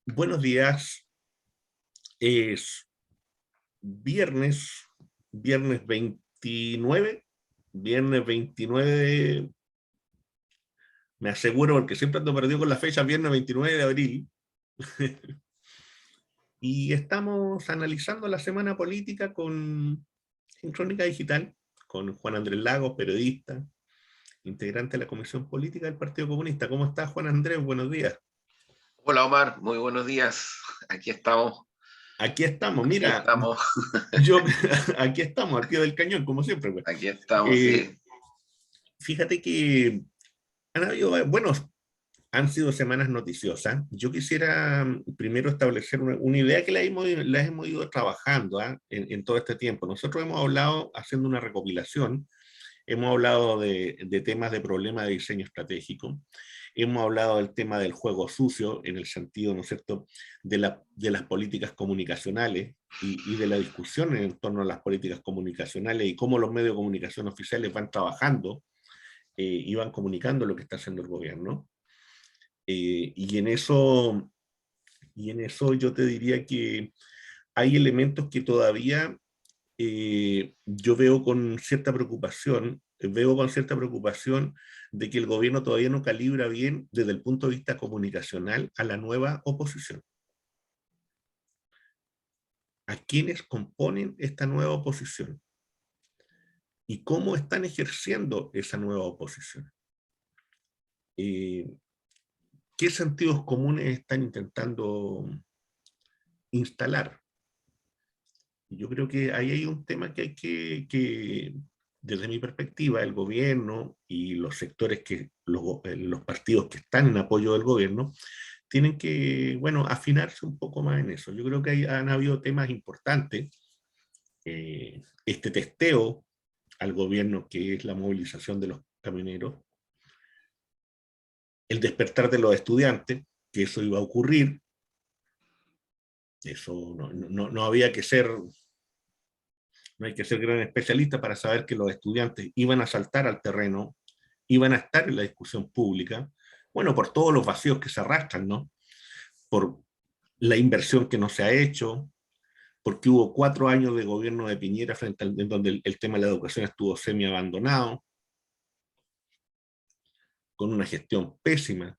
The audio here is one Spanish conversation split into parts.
Buenos días, es viernes, viernes 29, viernes 29, me aseguro porque siempre ando perdido con la fecha, viernes 29 de abril, y estamos analizando la semana política en Crónica Digital, con Juan Andrés Lagos, periodista, integrante de la Comisión Política del Partido Comunista. ¿Cómo estás, Juan Andrés? Buenos días. Hola Omar, muy buenos días. Aquí estamos, Aquí estamos, aquí mira, estamos, yo, aquí estamos, al pie del cañón, como siempre, pues. aquí estamos, Eh, sí. Fíjate que han habido, bueno, han sido semanas noticiosas. Yo quisiera primero establecer una idea que la hemos ido trabajando en todo este tiempo. Nosotros hemos hablado, haciendo una recopilación, hemos hablado de temas de problemas de diseño estratégico, hemos hablado del tema del juego sucio, en el sentido, ¿no es cierto?, de las políticas comunicacionales y de la discusión en torno a las políticas comunicacionales y cómo los medios de comunicación oficiales van trabajando y van comunicando lo que está haciendo el gobierno. Eh, y, en eso, y en eso yo te diría que hay elementos que todavía yo veo con cierta preocupación de que el gobierno todavía no calibra bien desde el punto de vista comunicacional a la nueva oposición. A quienes componen esta nueva oposición y cómo están ejerciendo esa nueva oposición. Eh, ¿Qué sentidos comunes están intentando instalar? Yo creo que ahí hay un tema que hay desde mi perspectiva, el gobierno y los sectores los partidos que están en apoyo del gobierno, tienen que, bueno, afinarse un poco más en eso. Yo creo que han habido temas importantes. Este testeo al gobierno, que es la movilización de los camioneros, el despertar de los estudiantes, que eso iba a ocurrir, eso no había que ser, no hay que ser gran especialista para saber que los estudiantes iban a saltar al terreno, iban a estar en la discusión pública, bueno, por todos los vacíos que se arrastran, ¿no? Por la inversión que no se ha hecho, porque hubo 4 años de gobierno de Piñera en donde el tema de la educación estuvo semi abandonado, con una gestión pésima.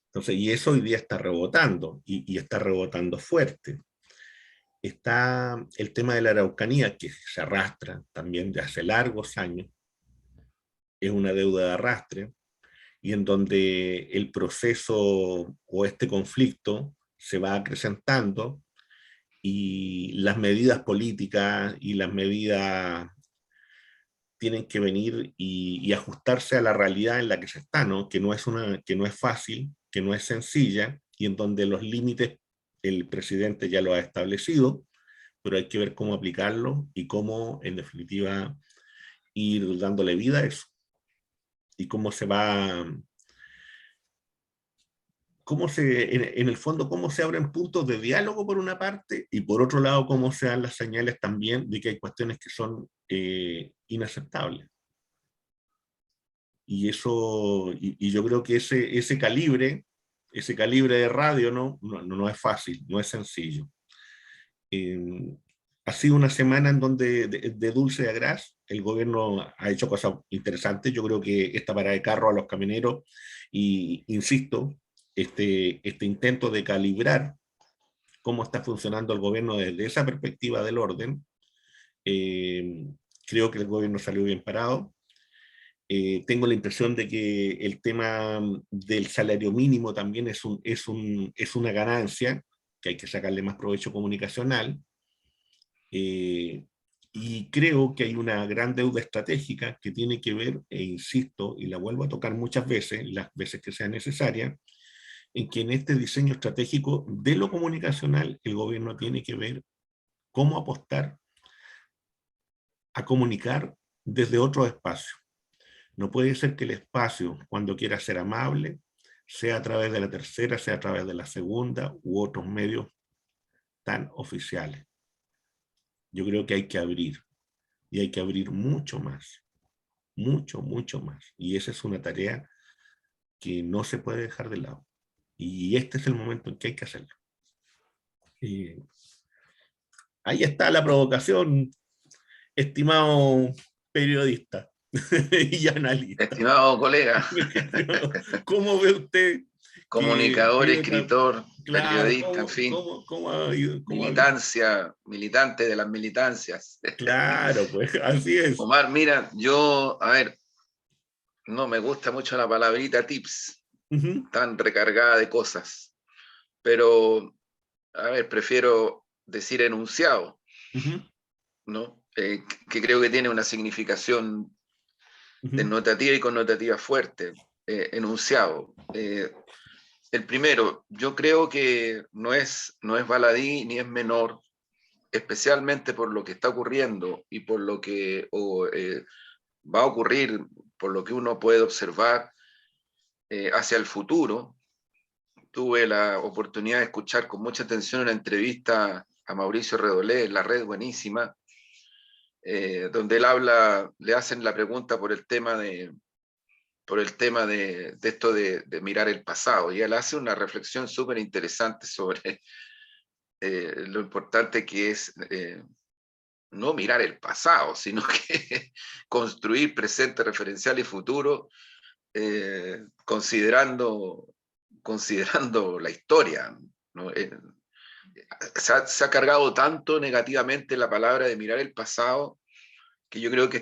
Entonces, y eso hoy día está rebotando, y está rebotando fuerte. Está el tema de la Araucanía, que se arrastra también de hace largos años, es una deuda de arrastre, y en donde el proceso o este conflicto se va acrecentando y las medidas políticas y las medidas tienen que venir y ajustarse a la realidad en la que se está, ¿no? Que no es fácil, que no es sencilla, y en donde los límites el presidente ya lo ha establecido, pero hay que ver cómo aplicarlo y cómo, en definitiva, ir dándole vida a eso. Y en el fondo, cómo se abren puntos de diálogo por una parte, y por otro lado, cómo se dan las señales también de que hay cuestiones que son inaceptables. Y eso, y yo creo que ese calibre de radio no es fácil, no es sencillo. Eh, Ha sido una semana en donde de dulce a gras, el gobierno ha hecho cosas interesantes. Yo creo que esta parada de carro a los camioneros, y insisto, este intento de calibrar cómo está funcionando el gobierno desde esa perspectiva del orden, eh, creo que el gobierno salió bien parado. Tengo la impresión de que el tema del salario mínimo también es una ganancia, que hay que sacarle más provecho comunicacional. Eh, y creo que hay una gran deuda estratégica que tiene que ver, e insisto, y la vuelvo a tocar muchas veces, las veces que sea necesaria, en que en este diseño estratégico de lo comunicacional el gobierno tiene que ver cómo apostar a comunicar desde otro espacio. No puede ser que el espacio, cuando quiera ser amable, sea a través de la tercera, sea a través de la segunda u otros medios tan oficiales. Yo creo que hay que abrir, y hay que abrir mucho más, mucho, mucho más. Y esa es una tarea que no se puede dejar de lado. Y este es el momento en que hay que hacerlo. Y ahí está la provocación, estimado periodista y analista. Estimado colega, ¿Cómo ve usted que comunicador, viene tan escritor, claro? periodista, en fin, Ha visto? militante de las militancias. Claro, pues así es. Omar, mira, yo, a ver, no me gusta mucho la palabrita tips, Ujú, tan recargada de cosas, pero, a ver, prefiero decir enunciado, ujú, ¿no? Que creo que tiene una significación ujú, denotativa y connotativa fuerte, enunciado. El primero, yo creo que no es baladí ni es menor, especialmente por lo que está ocurriendo y por lo que va a ocurrir, por lo que uno puede observar hacia el futuro. Tuve la oportunidad de escuchar con mucha atención una entrevista a Mauricio Redolé en La Red, buenísima, donde él habla, le hacen la pregunta por el tema de esto de mirar el pasado, y él hace una reflexión súper interesante sobre lo importante que es no mirar el pasado, sino que construir presente, referencial y futuro, considerando la historia, ¿no? Se ha cargado tanto negativamente la palabra de mirar el pasado que yo creo que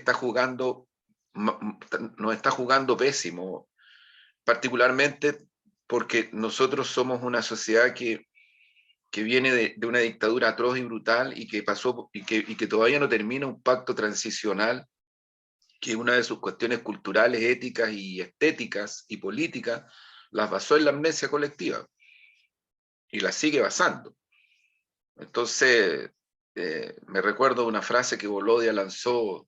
nos está jugando pésimo, particularmente porque nosotros somos una sociedad que viene de una dictadura atroz y brutal y que pasó y que todavía no termina un pacto transicional, que una de sus cuestiones culturales, éticas y estéticas y políticas las basó en la amnesia colectiva y la sigue basando. Entonces, me recuerdo una frase que Volodya lanzó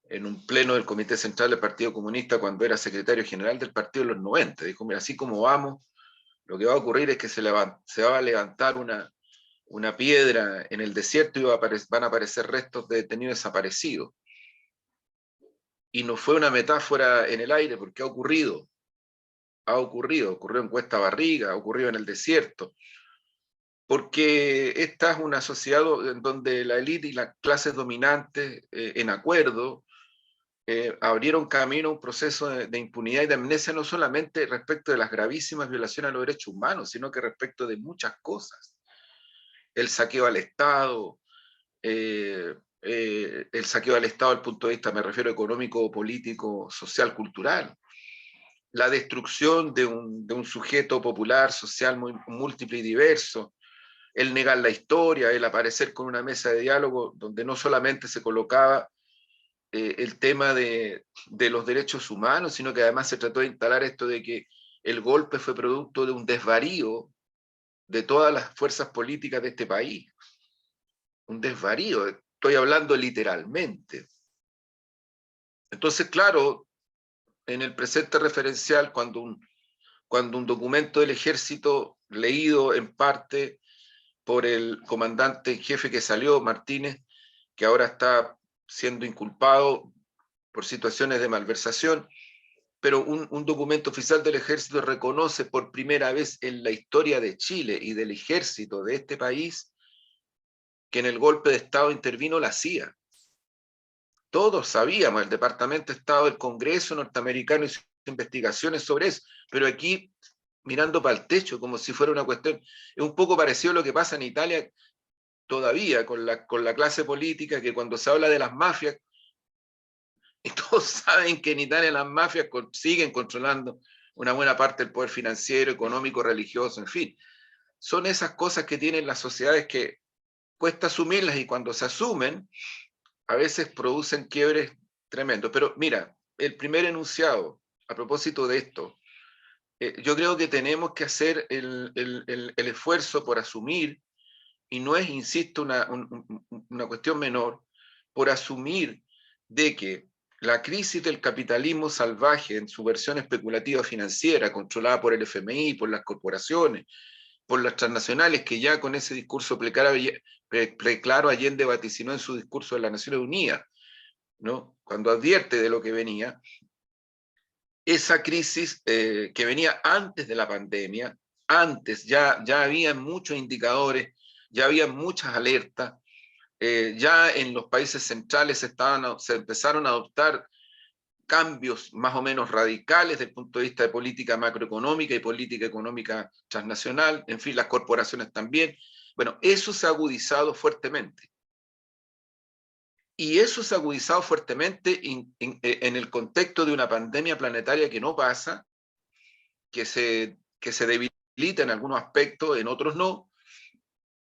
en un pleno del Comité Central del Partido Comunista cuando era secretario general del partido en los 90. Dijo, mira, así como vamos, lo que va a ocurrir es que se va a levantar una piedra en el desierto y van a aparecer restos de detenidos desaparecidos. Y no fue una metáfora en el aire, porque ocurrió en Cuesta Barriga, ha ocurrido en el desierto, porque esta es una sociedad en donde la élite y las clases dominantes, en acuerdo, abrieron camino a un proceso de impunidad y de amnesia, no solamente respecto de las gravísimas violaciones a los derechos humanos, sino que respecto de muchas cosas. El saqueo al Estado, el saqueo al Estado desde el punto de vista, me refiero, económico, político, social, cultural, la destrucción de un sujeto popular, social, muy múltiple y diverso, el negar la historia, el aparecer con una mesa de diálogo donde no solamente se colocaba el tema de los derechos humanos, sino que además se trató de instalar esto de que el golpe fue producto de un desvarío de todas las fuerzas políticas de este país. Un desvarío, estoy hablando literalmente. Entonces, claro, en el presente referencial, cuando un documento del ejército leído en parte por el comandante en jefe que salió, Martínez, que ahora está siendo inculpado por situaciones de malversación, pero un documento oficial del ejército reconoce por primera vez en la historia de Chile y del ejército de este país que en el golpe de Estado intervino la CIA. Todos sabíamos, el Departamento de Estado del Congreso norteamericano hizo investigaciones sobre eso, pero aquí mirando para el techo como si fuera una cuestión, es un poco parecido a lo que pasa en Italia todavía con la clase política, que cuando se habla de las mafias, y todos saben que en Italia las mafias siguen controlando una buena parte del poder financiero, económico, religioso, en fin. Son esas cosas que tienen las sociedades que cuesta asumirlas, y cuando se asumen, a veces producen quiebres tremendos. Pero mira, el primer enunciado, a propósito de esto, yo creo que tenemos que hacer el esfuerzo por asumir, y no es, insisto, una cuestión menor, por asumir de que la crisis del capitalismo salvaje en su versión especulativa financiera, controlada por el FMI, por las corporaciones, por las transnacionales, que ya con ese discurso preclaro Allende vaticinó en su discurso de las Naciones Unidas, ¿no? Cuando advierte de lo que venía, esa crisis que venía antes de la pandemia, antes ya había muchos indicadores, ya había muchas alertas, ya en los países centrales se empezaron a adoptar cambios más o menos radicales desde el punto de vista de política macroeconómica y política económica transnacional, en fin, las corporaciones también. Bueno, eso se ha agudizado fuertemente. Y eso se ha agudizado fuertemente en el contexto de una pandemia planetaria que no pasa, que se debilita en algunos aspectos, en otros no,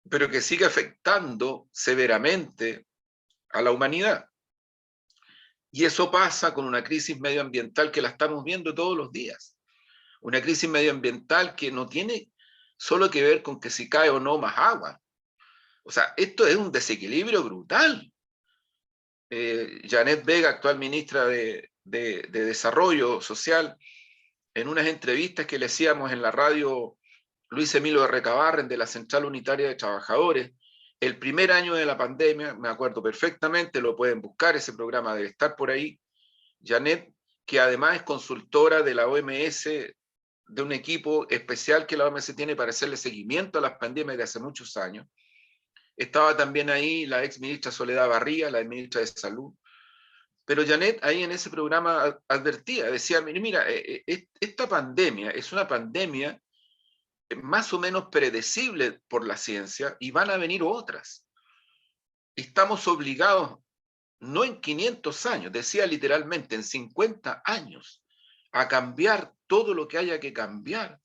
pero que sigue afectando severamente a la humanidad. Y eso pasa con una crisis medioambiental que la estamos viendo todos los días. Una crisis medioambiental que no tiene solo que ver con que si cae o no más agua. O sea, esto es un desequilibrio brutal. Janet Vega, actual ministra de Desarrollo Social, en unas entrevistas que le hacíamos en la radio Luis Emilio de Recabarren de la Central Unitaria de Trabajadores, el primer año de la pandemia, me acuerdo perfectamente, lo pueden buscar, ese programa debe estar por ahí, Janet, que además es consultora de la OMS, de un equipo especial que la OMS tiene para hacerle seguimiento a las pandemias de hace muchos años. Estaba también ahí la ex ministra Soledad Barría, la ministra de Salud. Pero Janet ahí en ese programa advertía, decía, mira, esta pandemia es una pandemia más o menos predecible por la ciencia y van a venir otras. Estamos obligados, no en 500 años, decía literalmente en 50 años, a cambiar todo lo que haya que cambiar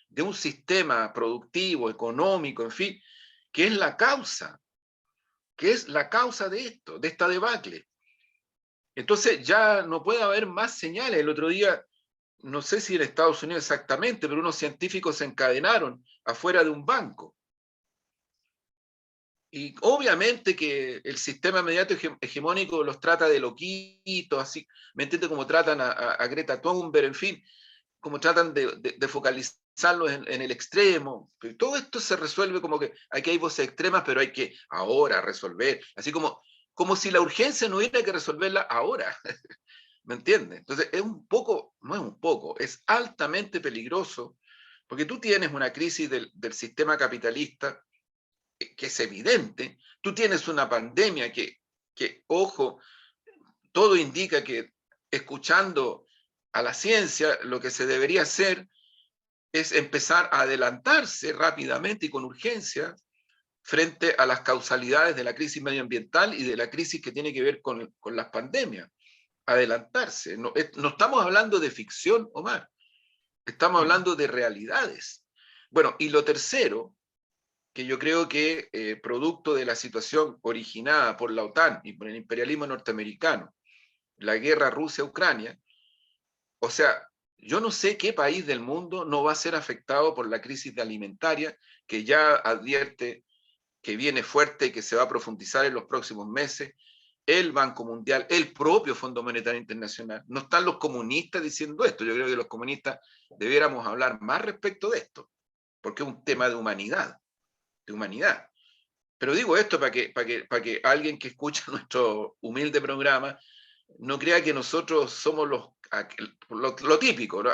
de un sistema productivo, económico, en fin, que es la causa de esto, de esta debacle. Entonces ya no puede haber más señales. El otro día, no sé si en Estados Unidos exactamente, pero unos científicos se encadenaron afuera de un banco. Y obviamente que el sistema mediático hegemónico los trata de loquitos, así, ¿me entiendes? Como tratan a Greta Thunberg, en fin, como tratan de focalizarlos en el extremo. Pero todo esto se resuelve como que aquí hay voces extremas, pero hay que ahora resolver. Así como si la urgencia no hubiera que resolverla ahora. ¿Me entiendes? Entonces es un poco, no es un poco, es altamente peligroso, porque tú tienes una crisis del sistema capitalista que es evidente, tú tienes una pandemia que, ojo, todo indica que escuchando a la ciencia, lo que se debería hacer es empezar a adelantarse rápidamente y con urgencia frente a las causalidades de la crisis medioambiental y de la crisis que tiene que ver con las pandemias. Adelantarse. No estamos hablando de ficción, Omar. Estamos hablando de realidades. Bueno, y lo tercero, que yo creo que producto de la situación originada por la OTAN y por el imperialismo norteamericano, la guerra Rusia-Ucrania, o sea, yo no sé qué país del mundo no va a ser afectado por la crisis alimentaria que ya advierte que viene fuerte y que se va a profundizar en los próximos meses, el Banco Mundial, el propio Fondo Monetario Internacional. No están los comunistas diciendo esto. Yo creo que los comunistas debiéramos hablar más respecto de esto, porque es un tema de humanidad, de humanidad. Pero digo esto para que alguien que escucha nuestro humilde programa no crea que nosotros somos lo típico, ¿no?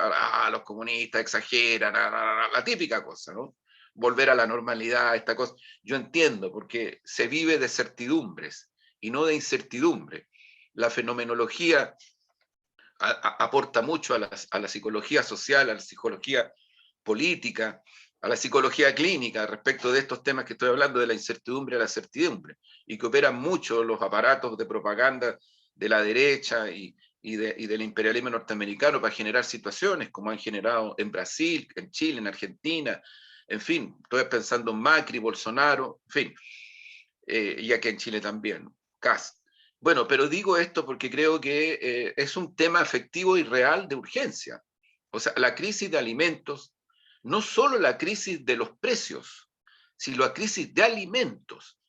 Los comunistas exageran, la típica cosa, ¿no? Volver a la normalidad, esta cosa. Yo entiendo, porque se vive de certidumbres y no de incertidumbre. La fenomenología aporta mucho a la psicología social, a la psicología política, a la psicología clínica respecto de estos temas que estoy hablando, de la incertidumbre a la certidumbre, y que operan mucho los aparatos de propaganda de la derecha y del imperialismo norteamericano para generar situaciones como han generado en Brasil, en Chile, en Argentina, en fin, estoy pensando en Macri, Bolsonaro, en fin, y aquí en Chile también, Kast. Bueno, pero digo esto porque creo que es un tema efectivo y real de urgencia. O sea, la crisis de alimentos, no solo la crisis de los precios, sino la crisis de alimentos,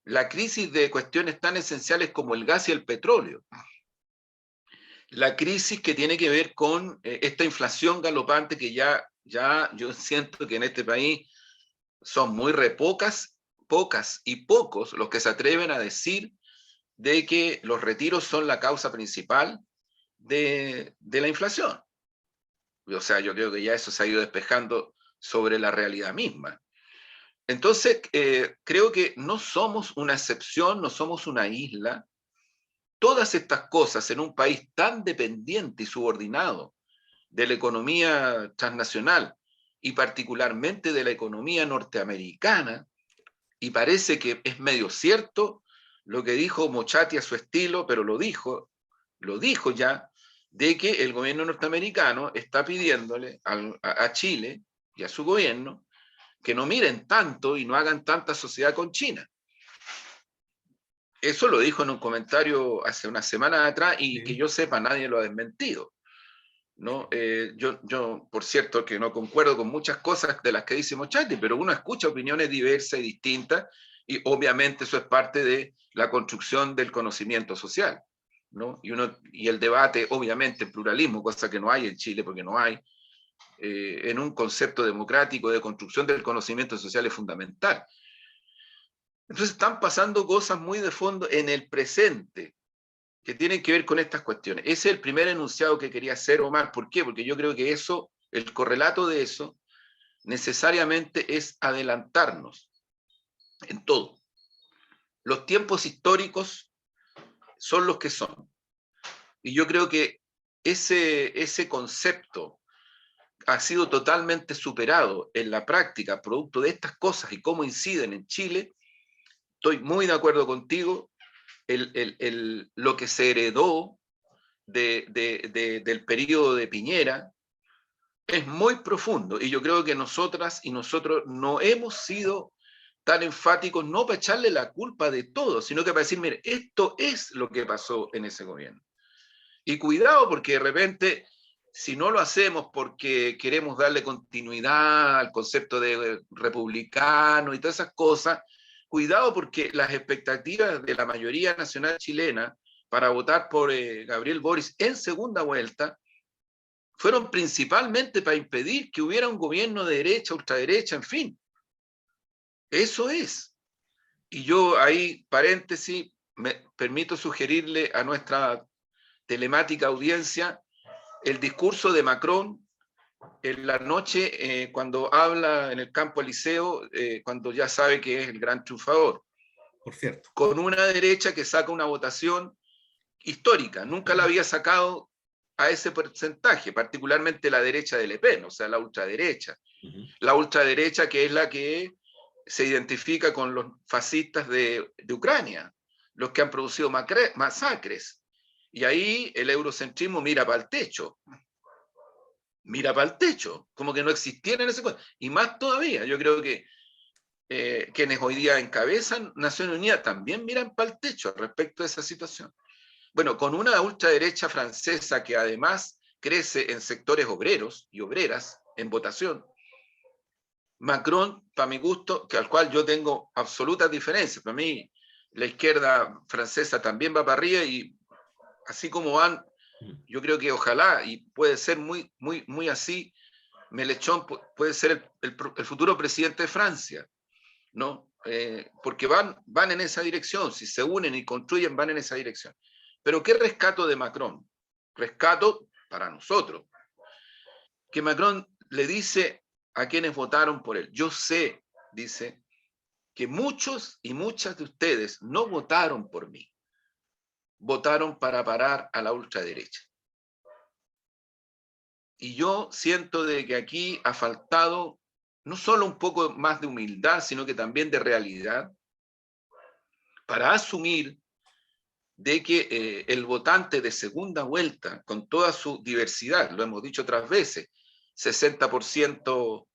la crisis de cuestiones tan esenciales como el gas y el petróleo, la crisis que tiene que ver con esta inflación galopante que ya yo siento que en este país son muy pocas y pocos los que se atreven a decir de que los retiros son la causa principal de la inflación. O sea, yo creo que ya eso se ha ido despejando sobre la realidad misma. Entonces, creo que no somos una excepción, no somos una isla. Todas estas cosas en un país tan dependiente y subordinado de la economía transnacional y particularmente de la economía norteamericana, y parece que es medio cierto lo que dijo Mochati a su estilo, pero lo dijo ya, de que el gobierno norteamericano está pidiéndole a Chile y a su gobierno que no miren tanto y no hagan tanta sociedad con China. Eso lo dijo en un comentario hace una semana atrás y que yo sepa nadie lo ha desmentido, ¿no? Yo, por cierto, que no concuerdo con muchas cosas de las que dice Mochati, pero uno escucha opiniones diversas y distintas y obviamente eso es parte de la construcción del conocimiento social, ¿no? Y el debate, obviamente, pluralismo, cosa que no hay en Chile porque no hay, en un concepto democrático de construcción del conocimiento social es fundamental. Entonces están pasando cosas muy de fondo en el presente que tienen que ver con estas cuestiones. Ese es el primer enunciado que quería hacer, Omar. ¿Por qué? Porque yo creo que eso, el correlato de eso, necesariamente es adelantarnos en todo. Los tiempos históricos son los que son. Y yo creo que ese concepto ha sido totalmente superado en la práctica, producto de estas cosas y cómo inciden en Chile. Estoy muy de acuerdo contigo. Lo que se heredó del periodo de Piñera es muy profundo y yo creo que nosotras y nosotros no hemos sido tan enfáticos, no para echarle la culpa de todo, sino que para decir, mire, esto es lo que pasó en ese gobierno. Y cuidado porque de repente, si no lo hacemos porque queremos darle continuidad al concepto de republicano y todas esas cosas, cuidado porque las expectativas de la mayoría nacional chilena para votar por Gabriel Boric en segunda vuelta fueron principalmente para impedir que hubiera un gobierno de derecha, ultraderecha, en fin. Eso es. Y yo ahí, paréntesis, me permito sugerirle a nuestra telemática audiencia el discurso de Macron en la noche cuando habla en el campo Eliseo, cuando ya sabe que es el gran triunfador. Por cierto. Con una derecha que saca una votación histórica, nunca la había sacado a ese porcentaje, particularmente la derecha de Le Pen, o sea, la ultraderecha. La ultraderecha que es la que se identifica con los fascistas de Ucrania, los que han producido masacres. Y ahí el eurocentrismo mira para el techo. Mira para el techo, como que no existiera en ese cuadro. Y más todavía, yo creo que quienes hoy día encabezan Naciones Unidas también miran para el techo respecto a esa situación. Bueno, con una ultraderecha francesa que además crece en sectores obreros y obreras en votación, Macron, para mi gusto, que al cual yo tengo absolutas diferencias, para mí la izquierda francesa también va para arriba y así como van, yo creo que ojalá, y puede ser muy, muy, muy así, Mélenchon puede ser el futuro presidente de Francia, ¿no? Porque van en esa dirección, si se unen y construyen, van en esa dirección. Pero ¿qué rescato de Macron? Rescato para nosotros. Que Macron le dice a quienes votaron por él, yo sé, dice, que muchos y muchas de ustedes no votaron por mí, votaron para parar a la ultraderecha. Y yo siento de que aquí ha faltado no solo un poco más de humildad, sino que también de realidad, para asumir de que el votante de segunda vuelta, con toda su diversidad, lo hemos dicho otras veces, 60%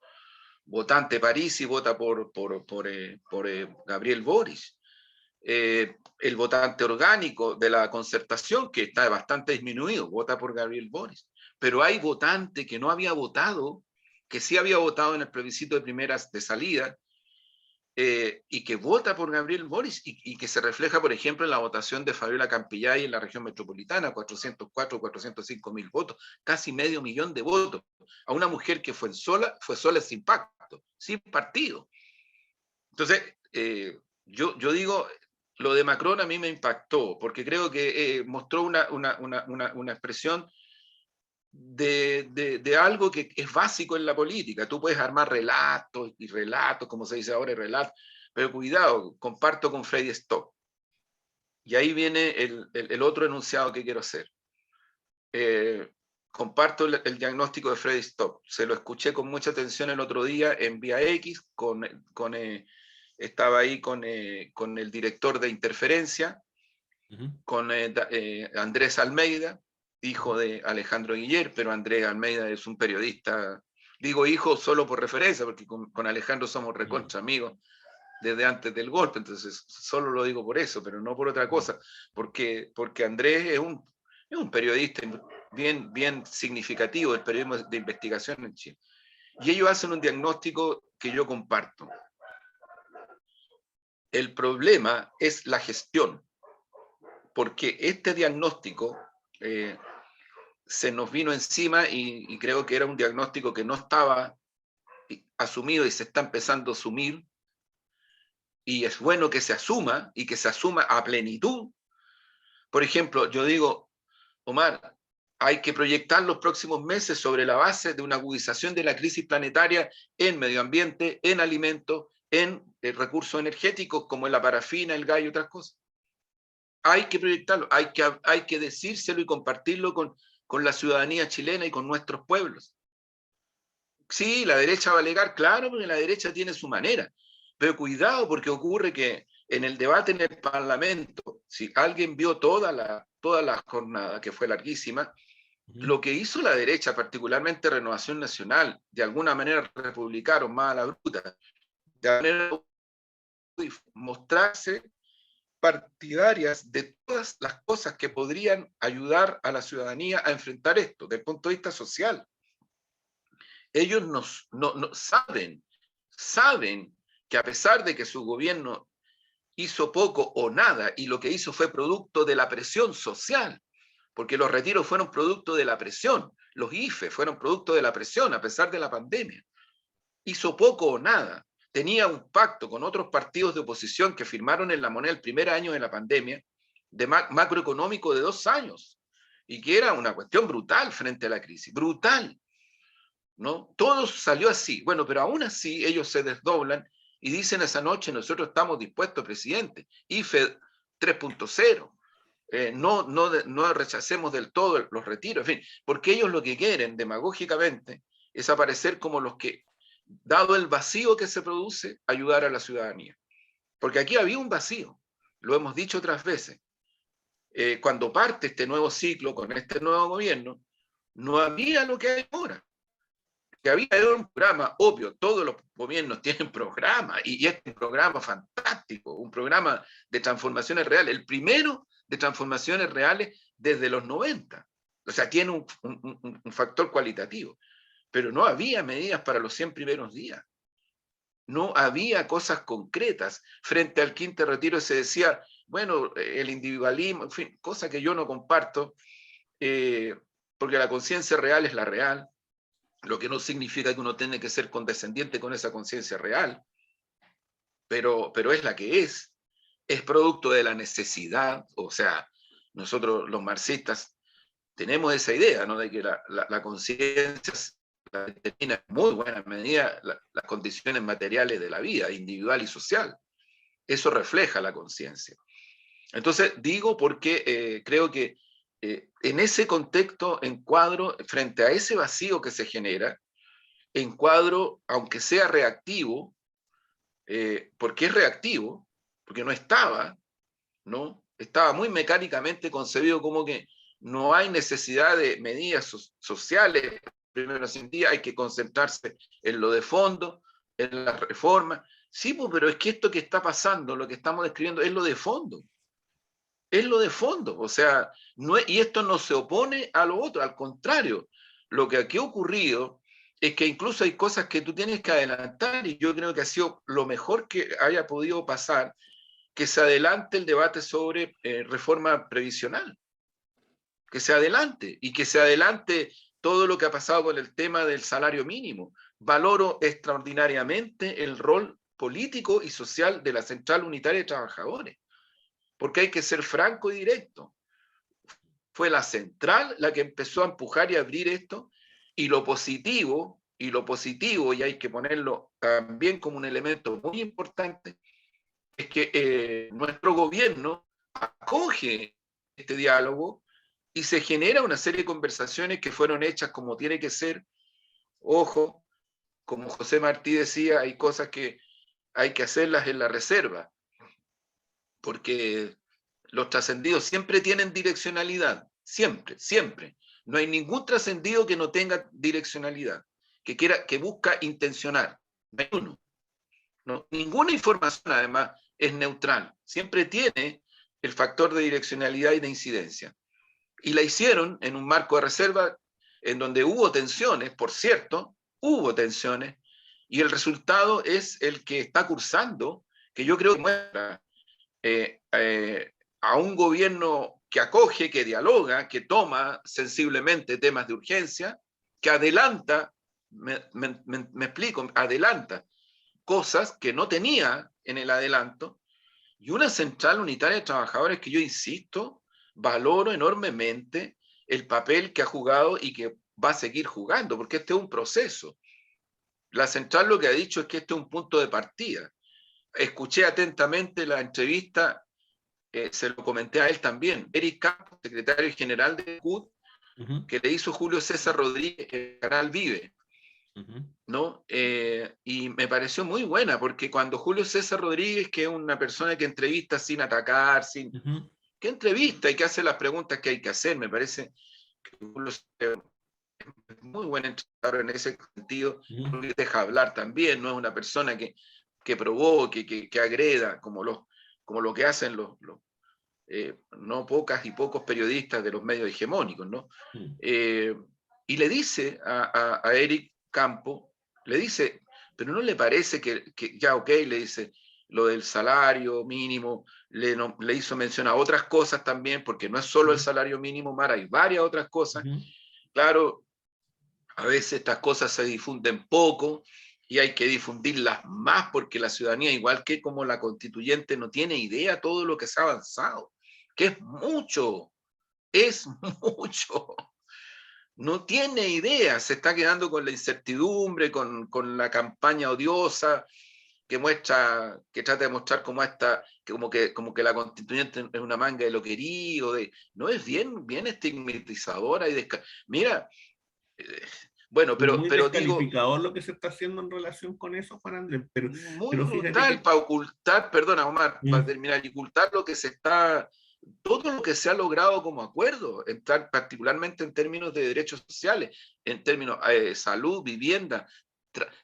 votante Parisi vota por Gabriel Boric, el votante orgánico de la concertación, que está bastante disminuido, vota por Gabriel Boric, pero hay votante que no había votado, que sí había votado en el plebiscito de primeras de salida, y que vota por Gabriel Boric y que se refleja, por ejemplo, en la votación de Fabiola Campillay en la región metropolitana, 404, 405 mil votos, casi medio millón de votos, a una mujer que fue sola sin pacto, sin partido. Entonces, yo digo, lo de Macron a mí me impactó, porque creo que mostró una expresión de algo que es básico en la política. Tú puedes armar relatos y relatos, como se dice ahora, relatos, pero cuidado, comparto con Freddy Stock. Y ahí viene el otro enunciado que quiero hacer. Comparto el diagnóstico de Freddy Stock. Se lo escuché con mucha atención el otro día en Vía X, estaba ahí con el director de Interferencia, con Andrés Almeida, hijo de Alejandro Guiller, pero Andrés Almeida es un periodista, digo hijo solo por referencia, porque con Alejandro somos recontra amigos desde antes del golpe, entonces solo lo digo por eso, pero no por otra cosa, porque Andrés es un periodista bien significativo del periodismo de investigación en Chile. Y ellos hacen un diagnóstico que yo comparto. El problema es la gestión, porque este diagnóstico se nos vino encima y creo que era un diagnóstico que no estaba asumido y se está empezando a asumir, y es bueno que se asuma y que se asuma a plenitud. Por ejemplo, yo digo, Omar, hay que proyectar los próximos meses sobre la base de una agudización de la crisis planetaria en medio ambiente, en alimentos, en recursos energéticos como la parafina, el gas y otras cosas. Hay que proyectarlo, hay que decírselo y compartirlo con la ciudadanía chilena y con nuestros pueblos. Sí, la derecha va a alegar, claro, porque la derecha tiene su manera, pero cuidado, porque ocurre que en el debate en el Parlamento, si alguien vio toda la jornada, que fue larguísima, lo que hizo la derecha, particularmente Renovación Nacional, de alguna manera republicaron más a la bruta, de manera mostrarse partidarias de todas las cosas que podrían ayudar a la ciudadanía a enfrentar esto, desde el punto de vista social. Ellos no saben que a pesar de que su gobierno hizo poco o nada, y lo que hizo fue producto de la presión social, porque los retiros fueron producto de la presión, los IFE fueron producto de la presión a pesar de la pandemia. Hizo poco o nada. Tenía un pacto con otros partidos de oposición que firmaron en La Moneda el primer año de la pandemia, de macroeconómico de 2 años, y que era una cuestión brutal frente a la crisis, brutal, ¿no? Todo salió así. Bueno, pero aún así ellos se desdoblan y dicen esa noche, nosotros estamos dispuestos, presidente, IFE 3.0, no rechacemos del todo los retiros, en fin, porque ellos lo que quieren demagógicamente es aparecer como los que, dado el vacío que se produce, ayudar a la ciudadanía. Porque aquí había un vacío, lo hemos dicho otras veces. Cuando parte este nuevo ciclo con este nuevo gobierno, no había lo que hay ahora. Que había un programa, obvio, todos los gobiernos tienen programas, y este es un programa fantástico, un programa de transformaciones reales, el primero de transformaciones reales desde los 90. O sea, tiene un factor cualitativo, pero no había medidas para los 100 primeros días. No había cosas concretas. Frente al quinto retiro se decía, bueno, el individualismo, en fin, cosa que yo no comparto, porque la conciencia real es la real, lo que no significa que uno tenga que ser condescendiente con esa conciencia real, pero es la que es producto de la necesidad. O sea, nosotros los marxistas tenemos esa idea, ¿no?, de que la conciencia determina en muy buena medida las condiciones materiales de la vida, individual y social. Eso refleja la conciencia. Entonces, digo porque creo que en ese contexto encuadro, frente a ese vacío que se genera, encuadro, aunque sea reactivo, porque es reactivo, porque no estaba, ¿no? Estaba muy mecánicamente concebido como que no hay necesidad de medidas sociales, primero sentía, hay que concentrarse en lo de fondo, en la reforma. Sí, pues, pero es que esto que está pasando, lo que estamos describiendo, es lo de fondo. Es lo de fondo, o sea, y esto no se opone a lo otro, al contrario, lo que aquí ha ocurrido es que incluso hay cosas que tú tienes que adelantar, y yo creo que ha sido lo mejor que haya podido pasar, que se adelante el debate sobre reforma previsional, que se adelante, y que se adelante todo lo que ha pasado con el tema del salario mínimo. Valoro extraordinariamente el rol político y social de la Central Unitaria de Trabajadores, porque hay que ser franco y directo. fue la central la que empezó a empujar y abrir esto, y lo positivo, y hay que ponerlo también como un elemento muy importante, es que nuestro gobierno acoge este diálogo y se genera una serie de conversaciones que fueron hechas como tiene que ser. Ojo, como José Martí decía, hay cosas que hay que hacerlas en la reserva, porque los trascendidos siempre tienen direccionalidad, siempre, siempre. No hay ningún trascendido que no tenga direccionalidad, que busca intencionar. No hay uno. No, ninguna información, además, es neutral. Siempre tiene el factor de direccionalidad y de incidencia. Y la hicieron en un marco de reserva en donde hubo tensiones, por cierto, hubo tensiones, y el resultado es el que está cursando, que yo creo que muestra a un gobierno que acoge, que dialoga, que toma sensiblemente temas de urgencia, que adelanta, me explico, adelanta cosas que no tenía en el adelanto, y una central unitaria de trabajadores que yo insisto, valoro enormemente el papel que ha jugado y que va a seguir jugando, porque este es un proceso. La central lo que ha dicho es que este es un punto de partida. Escuché atentamente la entrevista, se lo comenté a él también, Eric Campos, secretario general de CUT, que le hizo Julio César Rodríguez en el canal Vive. ¿No? Y me pareció muy buena, porque cuando Julio César Rodríguez, que es una persona que entrevista sin atacar, que entrevista y que hace las preguntas que hay que hacer, me parece que Julio es muy buen entrenador en ese sentido, porque deja hablar también, no es una persona que provoque, que agreda, como lo que hacen no pocas y pocos periodistas de los medios hegemónicos, ¿no? Y le dice a Eric Campo, le dice, pero ¿no le parece que ya ok? Le dice lo del salario mínimo, le hizo mención a otras cosas también, porque no es solo el salario mínimo, Mara, hay varias otras cosas. Claro, a veces estas cosas se difunden poco y hay que difundirlas más porque la ciudadanía, igual que como la constituyente, no tiene idea de todo lo que se ha avanzado, que es mucho, no tiene idea, se está quedando con la incertidumbre, con la campaña odiosa que muestra, que trata de mostrar como que la constituyente es una manga de loquería, no es bien estigmatizadora y mira, bueno, Es muy pero digo, descalificador lo que se está haciendo en relación con eso, Juan Andrés, muy pero fíjate brutal que... para ocultar, perdona Omar, para terminar, y ocultar todo lo que se ha logrado como acuerdo, particularmente en términos de derechos sociales, en términos de salud, vivienda,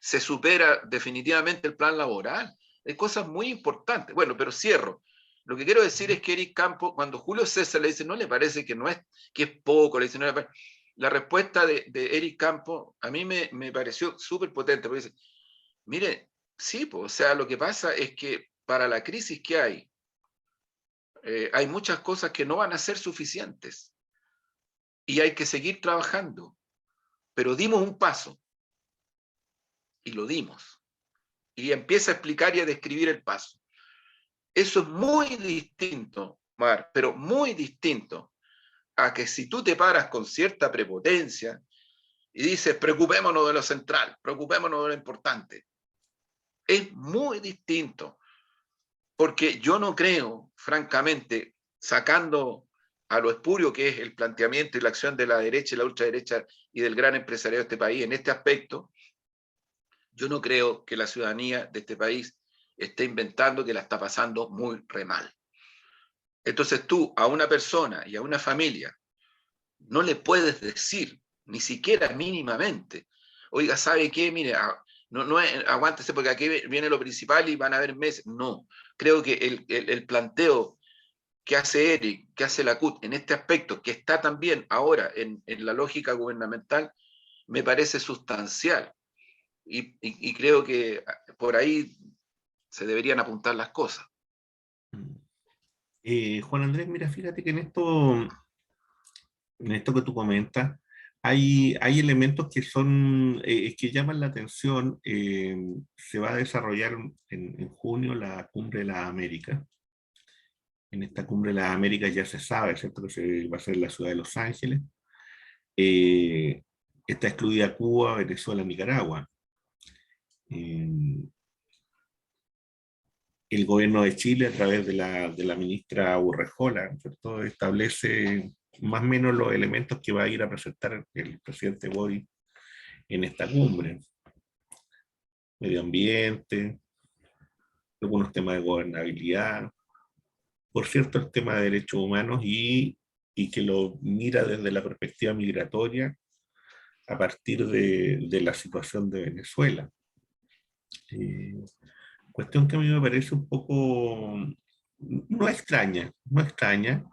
se supera definitivamente el plan laboral. Hay cosas muy importantes. Bueno, pero cierro. Lo que quiero decir es que Eric Campo, cuando Julio César le dice, ¿no le parece que no es, que es poco? Le dice, no le parece. La respuesta de Eric Campo a mí me pareció súper potente, porque dice, mire, sí, pues, o sea, lo que pasa es que para la crisis que hay muchas cosas que no van a ser suficientes y hay que seguir trabajando, pero dimos un paso y lo dimos. Y empieza a explicar y a describir el paso. Eso es muy distinto, Mar, pero muy distinto a que si tú te paras con cierta prepotencia y dices, preocupémonos de lo central, preocupémonos de lo importante. Es muy distinto, porque yo no creo, francamente, sacando a lo espurio que es el planteamiento y la acción de la derecha y la ultraderecha y del gran empresariado de este país en este aspecto, yo no creo que la ciudadanía de este país esté inventando que la está pasando muy re mal. Entonces tú a una persona y a una familia no le puedes decir, ni siquiera mínimamente, oiga, ¿sabe qué? Mire, aguántese porque aquí viene lo principal y van a haber meses. No, creo que el planteo que hace Eric, que hace la CUT en este aspecto, que está también ahora en la lógica gubernamental, me parece sustancial. Y creo que por ahí se deberían apuntar las cosas. Juan Andrés, mira, fíjate que en esto que tú comentas, hay elementos que son, que llaman la atención. Se va a desarrollar en junio la Cumbre de las Américas. En esta cumbre de las Américas ya se sabe, ¿cierto?, que se va a hacer en la ciudad de Los Ángeles. Eh, Está excluida Cuba, Venezuela, Nicaragua. Eh, el gobierno de Chile, a través de la ministra Urrejola, ¿cierto?, establece más o menos los elementos que va a ir a presentar el presidente Boric en esta cumbre. Medio ambiente, algunos temas de gobernabilidad, por cierto, el tema de derechos humanos y que lo mira desde la perspectiva migratoria a partir de la situación de Venezuela. Eh, Cuestión que a mí me parece un poco, no extraña, no extraña,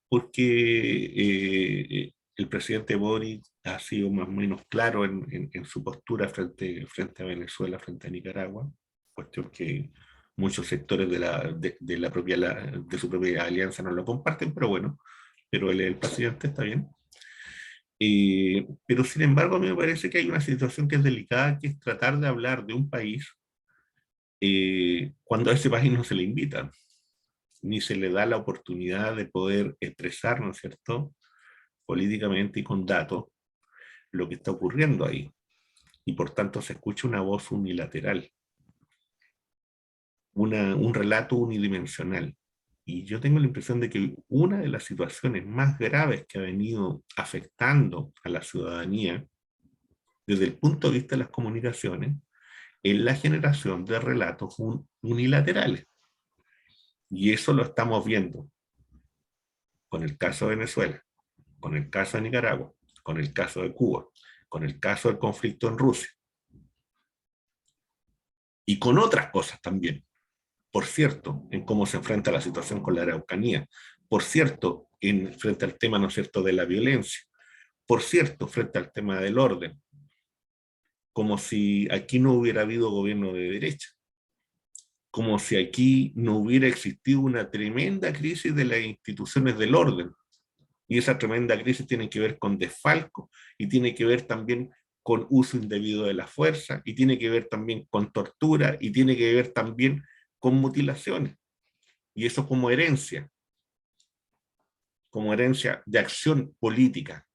porque el presidente Boric ha sido más o menos claro en su postura frente a Venezuela, frente a Nicaragua, cuestión que muchos sectores de su propia alianza no lo comparten, pero bueno, pero él es el presidente, está bien. Pero sin embargo, a mí me parece que hay una situación que es delicada, que es tratar de hablar de un país cuando a ese país no se le invita, ni se le da la oportunidad de poder expresar, ¿no es cierto?, políticamente y con datos, lo que está ocurriendo ahí. Y por tanto se escucha una voz unilateral, un relato unidimensional. Y yo tengo la impresión de que una de las situaciones más graves que ha venido afectando a la ciudadanía desde el punto de vista de las comunicaciones es la generación de relatos unilaterales. Y eso lo estamos viendo con el caso de Venezuela, con el caso de Nicaragua, con el caso de Cuba, con el caso del conflicto en Rusia y con otras cosas también. Por cierto, en cómo se enfrenta la situación con la Araucanía. Por cierto, frente al tema, ¿no es cierto?, de la violencia. Por cierto, frente al tema del orden. Como si aquí no hubiera habido gobierno de derecha. Como si aquí no hubiera existido una tremenda crisis de las instituciones del orden. Y esa tremenda crisis tiene que ver con desfalco y tiene que ver también con uso indebido de la fuerza y tiene que ver también con tortura y tiene que ver también con mutilaciones. Y eso como herencia de acción política.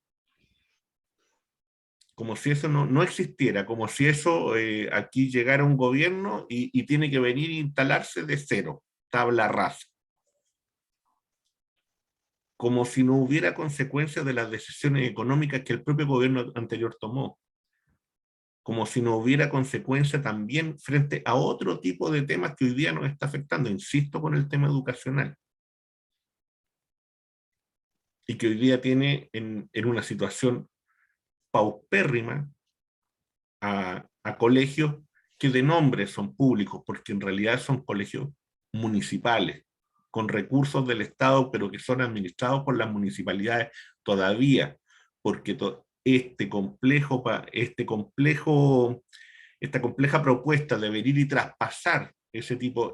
Como si eso no existiera, como si eso aquí llegara un gobierno y tiene que venir e instalarse de cero, tabla rasa. Como si no hubiera consecuencias de las decisiones económicas que el propio gobierno anterior tomó. Como si no hubiera consecuencia también frente a otro tipo de temas que hoy día nos está afectando, insisto, con el tema educacional. Y que hoy día tiene en una situación paupérrima a colegios que de nombre son públicos, porque en realidad son colegios municipales, con recursos del Estado, pero que son administrados por las municipalidades todavía, porque esta compleja propuesta de venir y traspasar ese tipo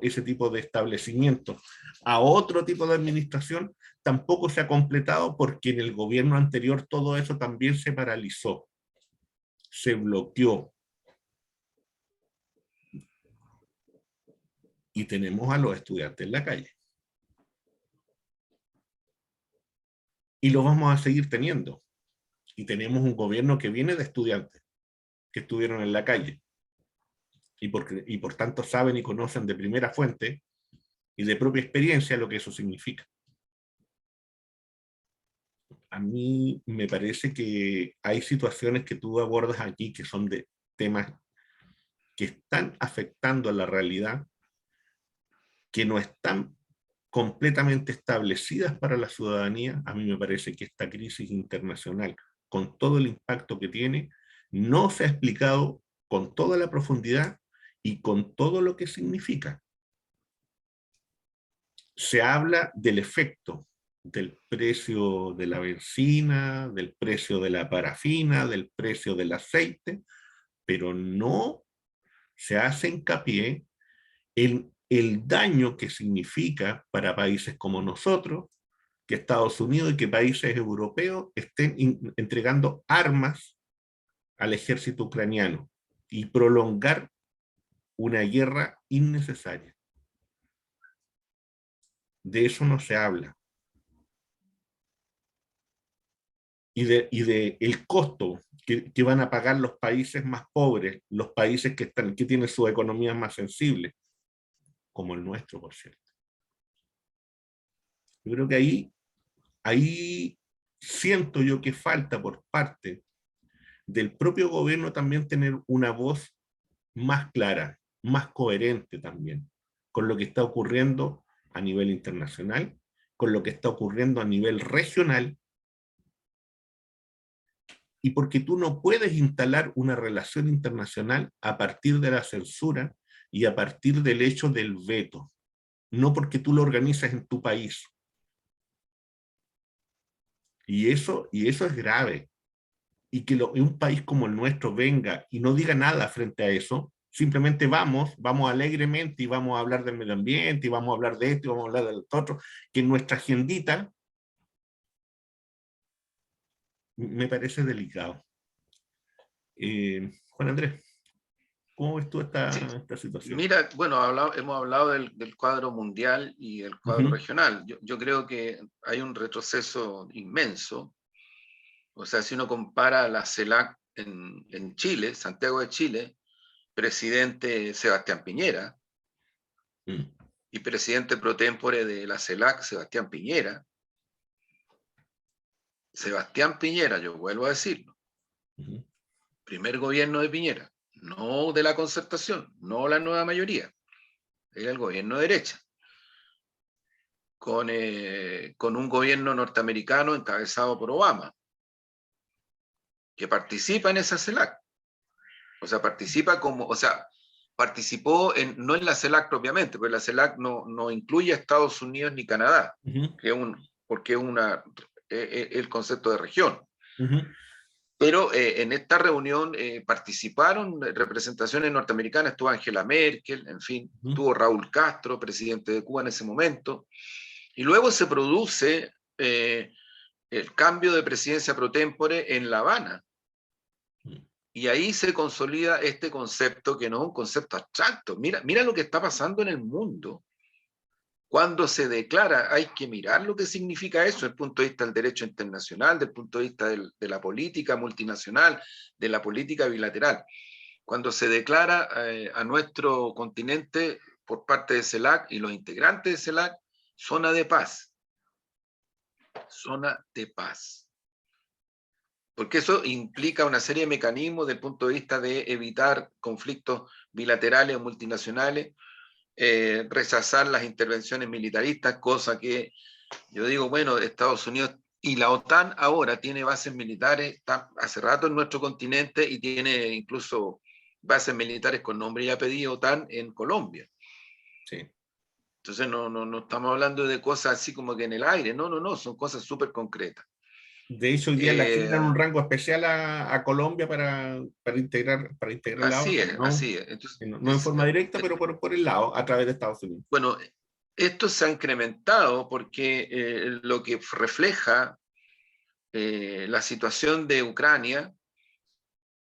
de establecimientos a otro tipo de administración tampoco se ha completado, porque en el gobierno anterior todo eso también se paralizó, se bloqueó. Y tenemos a los estudiantes en la calle. Y lo vamos a seguir teniendo. Y tenemos un gobierno que viene de estudiantes que estuvieron en la calle. Y por tanto saben y conocen de primera fuente y de propia experiencia lo que eso significa. A mí me parece que hay situaciones que tú abordas aquí que son de temas que están afectando a la realidad, que no están completamente establecidas para la ciudadanía. A mí me parece que esta crisis internacional, con todo el impacto que tiene, no se ha explicado con toda la profundidad y con todo lo que significa. Se habla del efecto, del precio de la benzina, del precio de la parafina, del precio del aceite, pero no se hace hincapié en el daño que significa para países como nosotros, que Estados Unidos y que países europeos estén entregando armas al ejército ucraniano y prolongar una guerra innecesaria. De eso no se habla. Y de el costo que van a pagar los países más pobres, los países que tienen sus economías más sensibles, como el nuestro, por cierto. Yo creo que ahí siento yo que falta por parte del propio gobierno también tener una voz más clara, más coherente también, con lo que está ocurriendo a nivel internacional, con lo que está ocurriendo a nivel regional, y porque tú no puedes instalar una relación internacional a partir de la censura y a partir del hecho del veto, no porque tú lo organizas en tu país. Y eso es grave. Y que un país como el nuestro venga y no diga nada frente a eso, simplemente vamos alegremente y vamos a hablar del medio ambiente y vamos a hablar de esto y vamos a hablar del otro, que en nuestra agendita me parece delicado. Juan Andrés, ¿cómo ves tú Sí, esta situación? mira, bueno, hemos hablado del cuadro mundial y el Uh cuadro -huh, regional. Yo creo que hay un retroceso inmenso. O sea, si uno compara la CELAC en Chile, Santiago de Chile, presidente Sebastián Piñera, y presidente pro tempore de la CELAC, Sebastián Piñera, yo vuelvo a decirlo, primer gobierno de Piñera, no de la concertación, no la nueva mayoría, era el gobierno de derecha, con un gobierno norteamericano encabezado por Obama, que participa en esa CELAC. O sea, participó no en la CELAC propiamente, porque la CELAC no incluye a Estados Unidos ni Canadá, uh -huh, porque es el concepto de región. uh -huh. Pero en esta reunión participaron representaciones norteamericanas, estuvo Angela Merkel, en fin, estuvo Raúl Castro, presidente de Cuba en ese momento, y luego se produce el cambio de presidencia pro tempore en La Habana, y ahí se consolida este concepto que no es un concepto abstracto. Mira lo que está pasando en el mundo. Cuando se declara, hay que mirar lo que significa eso desde el punto de vista del derecho internacional, desde el punto de vista de la política multinacional, de la política bilateral. Cuando se declara a nuestro continente por parte de CELAC y los integrantes de CELAC, zona de paz. Zona de paz. Porque eso implica una serie de mecanismos desde el punto de vista de evitar conflictos bilaterales o multinacionales, rechazar las intervenciones militaristas, cosa que yo digo, bueno, Estados Unidos y la OTAN ahora tiene bases militares, está hace rato en nuestro continente y tiene incluso bases militares con nombre y apellido OTAN en Colombia. Sí. Entonces no estamos hablando de cosas así como que en el aire, no, son cosas súper concretas. De hecho, hoy día le asignan un rango especial a Colombia para integrar la Así OTAN, es, ¿no? así es. Entonces, No en forma directa, pero por el lado, a través de Estados Unidos. bueno, esto se ha incrementado porque lo que refleja la situación de Ucrania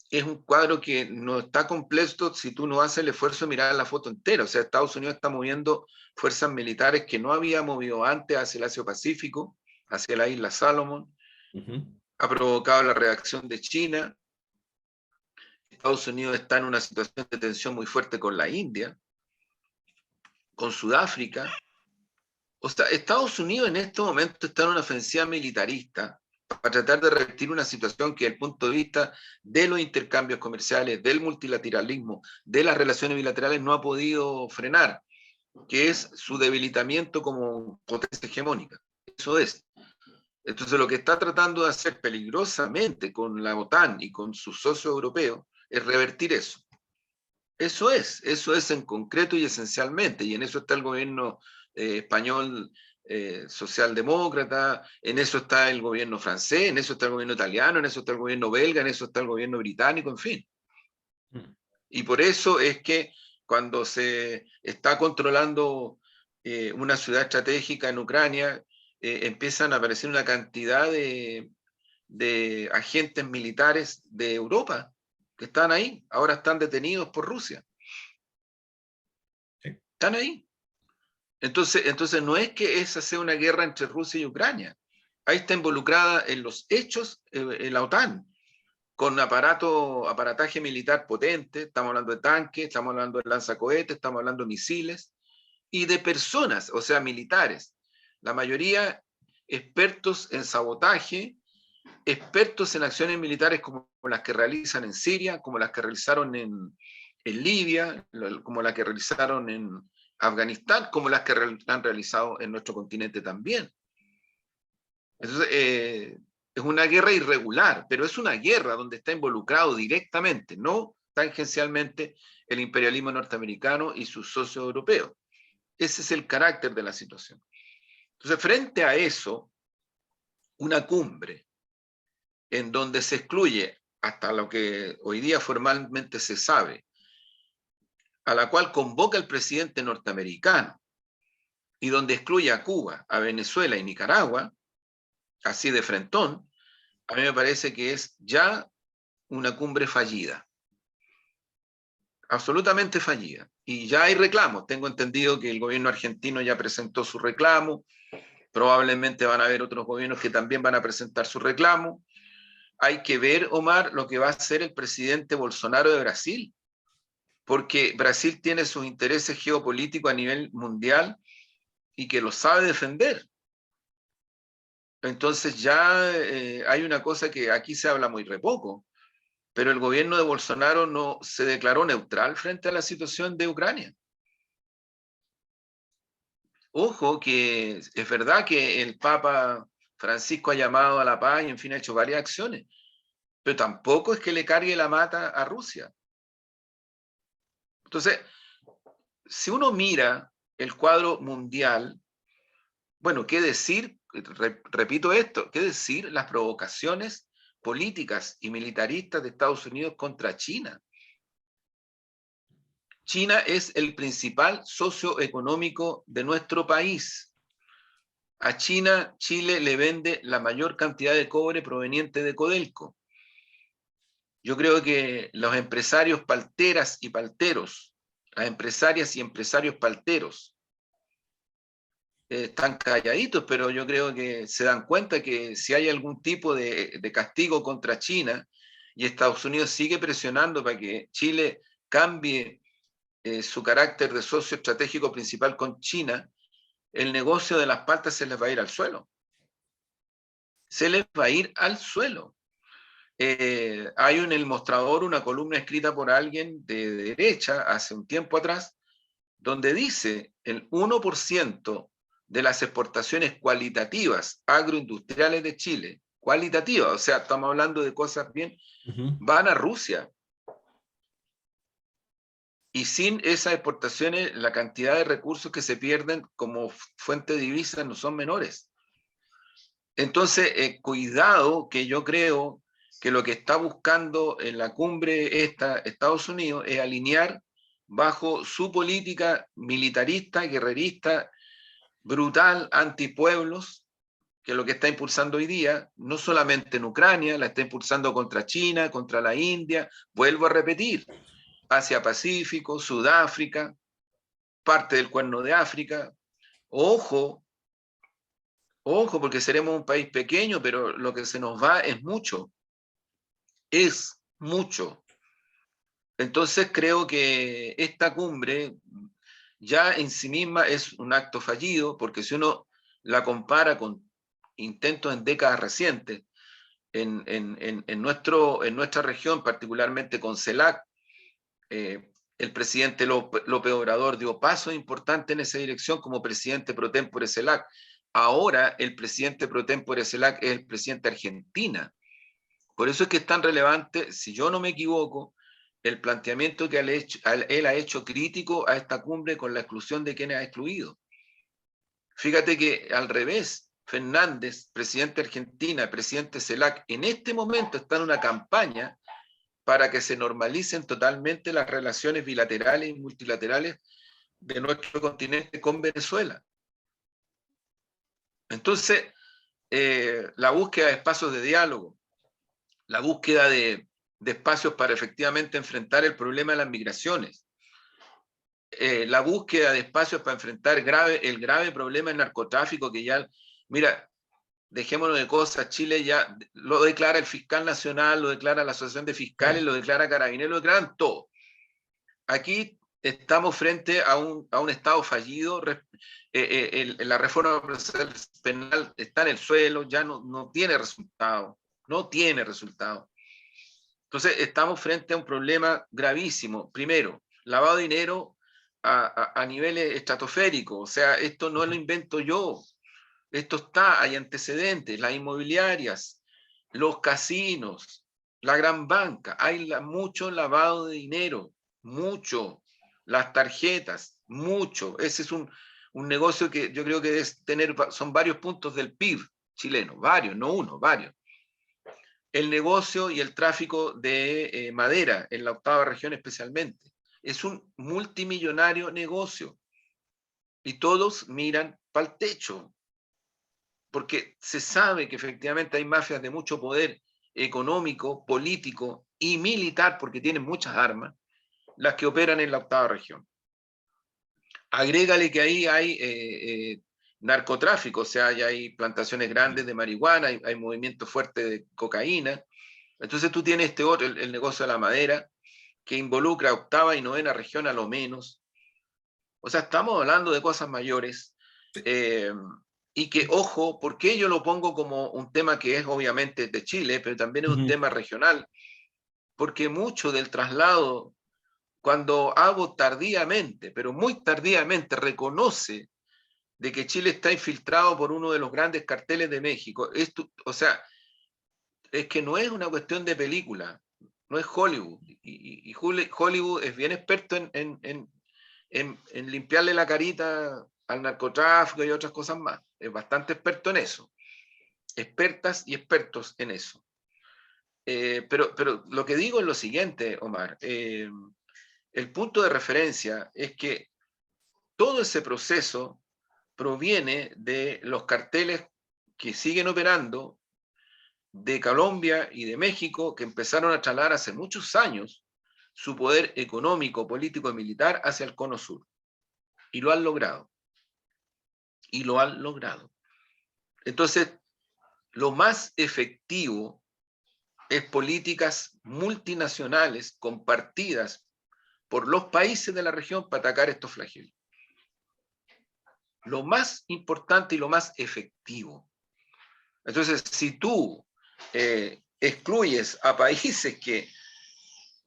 es un cuadro que no está completo si tú no haces el esfuerzo de mirar la foto entera. O sea, Estados Unidos está moviendo fuerzas militares que no había movido antes hacia el Asia-Pacífico, hacia la isla Salomón. Ha provocado la reacción de China. Estados Unidos está en una situación de tensión muy fuerte con la India, con Sudáfrica. O sea, Estados Unidos en este momento está en una ofensiva militarista para tratar de revertir una situación que desde el punto de vista de los intercambios comerciales, del multilateralismo, de las relaciones bilaterales, no ha podido frenar, que es su debilitamiento como potencia hegemónica. Eso es. Entonces lo que está tratando de hacer peligrosamente con la OTAN y con sus socios europeos es revertir eso. Eso es en concreto y esencialmente, y en eso está el gobierno español socialdemócrata, en eso está el gobierno francés, en eso está el gobierno italiano, en eso está el gobierno belga, en eso está el gobierno británico, en fin. Y por eso es que cuando se está controlando una ciudad estratégica en Ucrania, empiezan a aparecer una cantidad de agentes militares de Europa que están ahí, ahora están detenidos por Rusia. Sí. Están ahí. Entonces no es que esa sea una guerra entre Rusia y Ucrania. Ahí está involucrada en los hechos en la OTAN, con aparataje militar potente. Estamos hablando de tanques, estamos hablando de lanzacohetes, estamos hablando de misiles y de personas, o sea, militares. La mayoría expertos en sabotaje, expertos en acciones militares como las que realizan en Siria, como las que realizaron en Libia, como las que realizaron en Afganistán, como las que han realizado en nuestro continente también. Entonces, es una guerra irregular, pero es una guerra donde está involucrado directamente, no tangencialmente, el imperialismo norteamericano y sus socios europeos. Ese es el carácter de la situación. Entonces, frente a eso, una cumbre en donde se excluye, hasta lo que hoy día formalmente se sabe, a la cual convoca el presidente norteamericano y donde excluye a Cuba, a Venezuela y Nicaragua, así de frentón, a mí me parece que es ya una cumbre fallida, absolutamente fallida. Y ya hay reclamos. Tengo entendido que el gobierno argentino ya presentó su reclamo, probablemente van a haber otros gobiernos que también van a presentar su reclamo. Hay que ver, Omar, lo que va a hacer el presidente Bolsonaro de Brasil, porque Brasil tiene sus intereses geopolíticos a nivel mundial y que los sabe defender. Entonces ya hay una cosa que aquí se habla muy re poco, pero el gobierno de Bolsonaro no se declaró neutral frente a la situación de Ucrania. Ojo que es verdad que el Papa Francisco ha llamado a la paz y en fin ha hecho varias acciones, pero tampoco es que le cargue la mata a Rusia. Entonces, si uno mira el cuadro mundial, bueno, ¿qué decir? Repito esto, ¿qué decir las provocaciones políticas y militaristas de Estados Unidos contra China? China es el principal socio económico de nuestro país. A China, Chile le vende la mayor cantidad de cobre proveniente de Codelco. Yo creo que los empresarios palteras y palteros, las empresarias y empresarios palteros, están calladitos, pero yo creo que se dan cuenta que si hay algún tipo de castigo contra China y Estados Unidos sigue presionando para que Chile cambie su carácter de socio estratégico principal con China, el negocio de las paltas se les va a ir al suelo. Se les va a ir al suelo. Hay en el mostrador una columna escrita por alguien de derecha hace un tiempo atrás, donde dice el 1% de las exportaciones cualitativas agroindustriales de Chile, cualitativas, o sea, estamos hablando de cosas bien, van a Rusia. Y sin esas exportaciones, la cantidad de recursos que se pierden como fuente de divisas no son menores. Entonces, cuidado, que yo creo que lo que está buscando en la cumbre Estados Unidos es alinear bajo su política militarista, guerrerista, brutal, antipueblos, que es lo que está impulsando hoy día, no solamente en Ucrania, la está impulsando contra China, contra la India, vuelvo a repetir, Asia-Pacífico, Sudáfrica, parte del Cuerno de África. Ojo, ojo, porque seremos un país pequeño, pero lo que se nos va es mucho. Es mucho. Entonces creo que esta cumbre ya en sí misma es un acto fallido, porque si uno la compara con intentos en décadas recientes, en nuestra región, particularmente con CELAC, el presidente López Obrador dio pasos importantes en esa dirección como presidente pro tempore CELAC. Ahora el presidente pro tempore CELAC es el presidente de Argentina. Por eso es que es tan relevante, si yo no me equivoco, el planteamiento que él ha hecho crítico a esta cumbre con la exclusión de quienes ha excluido. Fíjate que al revés, Fernández, presidente de Argentina, presidente CELAC, en este momento está en una campaña para que se normalicen totalmente las relaciones bilaterales y multilaterales de nuestro continente con Venezuela. Entonces, la búsqueda de espacios de diálogo, la búsqueda de espacios para efectivamente enfrentar el problema de las migraciones, la búsqueda de espacios para enfrentar el grave problema del narcotráfico que ya, mira, dejémonos de cosas, Chile ya lo declara el fiscal nacional, lo declara la Asociación de Fiscales, lo declara Carabineros, lo declaran todo. Aquí estamos frente a un Estado fallido, la reforma procesal penal está en el suelo, ya no tiene resultado, no tiene resultado. Entonces estamos frente a un problema gravísimo. Primero, lavado de dinero a niveles estratosféricos, o sea, esto no lo invento yo, esto está, hay antecedentes, las inmobiliarias, los casinos, la gran banca, hay mucho lavado de dinero, mucho, las tarjetas, mucho. Ese es un negocio que yo creo que debe tener, son varios puntos del PIB chileno, varios, no uno, varios. El negocio y el tráfico de madera en la 8ª región especialmente. Es un multimillonario negocio y todos miran para el techo, porque se sabe que efectivamente hay mafias de mucho poder económico, político y militar, porque tienen muchas armas, las que operan en la 8ª región. Agrégale que ahí hay narcotráfico, o sea, ya hay plantaciones grandes de marihuana, hay movimiento fuerte de cocaína. Entonces tú tienes este otro, el negocio de la madera, que involucra 8ª y 9ª región a lo menos. O sea, estamos hablando de cosas mayores. Y que, ojo, ¿por qué yo lo pongo como un tema que es obviamente de Chile, pero también es un tema regional? Porque mucho del traslado, cuando hago tardíamente, pero muy tardíamente, reconoce de que Chile está infiltrado por uno de los grandes carteles de México. Esto, o sea, es que no es una cuestión de película, no es Hollywood. Y Hollywood es bien experto en limpiarle la carita al narcotráfico y otras cosas más. Es bastante experto en eso. Expertas y expertos en eso. Pero lo que digo es lo siguiente, Omar. El punto de referencia es que todo ese proceso proviene de los carteles que siguen operando de Colombia y de México, que empezaron a trasladar hace muchos años su poder económico, político y militar hacia el cono sur. Y lo han logrado. Y lo han logrado. Entonces, lo más efectivo es políticas multinacionales compartidas por los países de la región para atacar estos flagelos. Lo más importante y lo más efectivo. Entonces, si tú excluyes a países que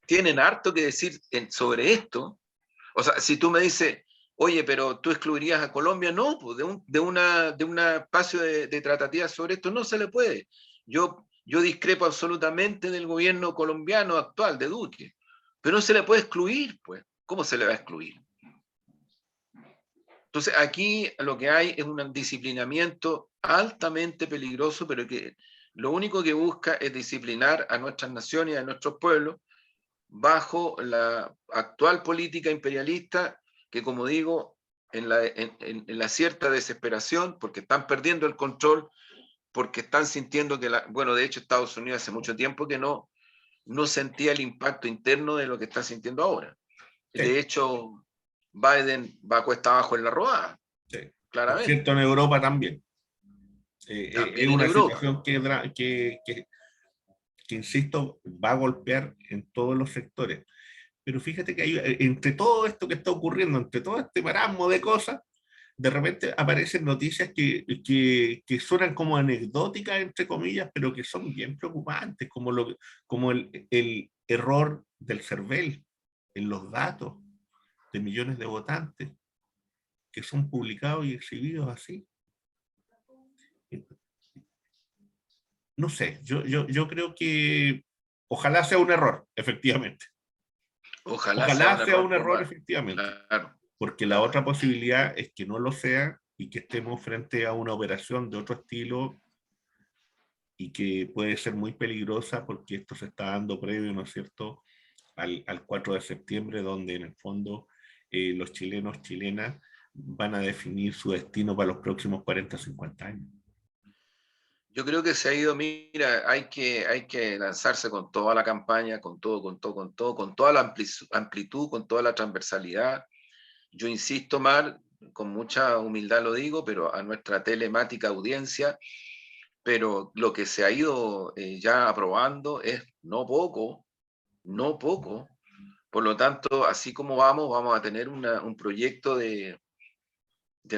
tienen harto que decir sobre esto, o sea, si tú me dices, oye, pero tú excluirías a Colombia, no, pues de un espacio de tratativas sobre esto no se le puede. Yo discrepo absolutamente del gobierno colombiano actual, de Duque, pero no se le puede excluir, pues. ¿Cómo se le va a excluir? Entonces, aquí lo que hay es un disciplinamiento altamente peligroso, pero que lo único que busca es disciplinar a nuestras naciones y a nuestros pueblos bajo la actual política imperialista que, como digo, en la cierta desesperación, porque están perdiendo el control, porque están sintiendo que, bueno, de hecho Estados Unidos hace mucho tiempo que no sentía el impacto interno de lo que está sintiendo ahora. Sí. De hecho, Biden va a cuesta abajo en la rodada, sí. claramente. Por cierto, en Europa también. También es una Europa. situación que, insisto, va a golpear en todos los sectores. Pero fíjate que hay, entre todo esto que está ocurriendo, entre todo este marasmo de cosas, de repente aparecen noticias que suenan como anecdóticas, entre comillas, pero que son bien preocupantes, como el error del CERVEL en los datos de millones de votantes que son publicados y exhibidos así. No sé, yo creo que ojalá sea un error, efectivamente. Ojalá sea un error, efectivamente. Claro. Porque la otra posibilidad es que no lo sea y que estemos frente a una operación de otro estilo y que puede ser muy peligrosa porque esto se está dando previo, ¿no es cierto?, al 4 de septiembre, donde en el fondo los chilenos, chilenas van a definir su destino para los próximos 40, 50 años. Yo creo que se ha ido, mira, hay que lanzarse con toda la campaña, con toda la amplitud, con toda la transversalidad. yo insisto, Mar, con mucha humildad lo digo, pero a nuestra telemática audiencia, pero lo que se ha ido ya aprobando es no poco, no poco. Por lo tanto, así como vamos a tener un proyecto de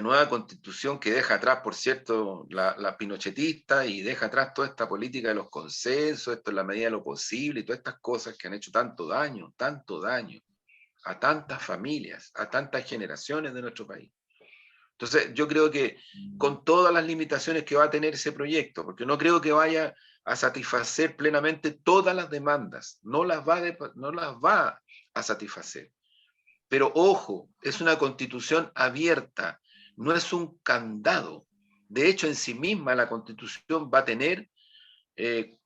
nueva constitución que deja atrás, por cierto, la pinochetista y deja atrás toda esta política de los consensos, esto en la medida de lo posible y todas estas cosas que han hecho tanto daño a tantas familias, a tantas generaciones de nuestro país. Entonces, yo creo que con todas las limitaciones que va a tener ese proyecto, porque no creo que vaya a satisfacer plenamente todas las demandas, no las va a satisfacer. Pero ojo, es una constitución abierta, no es un candado. De hecho, en sí misma la constitución va a tener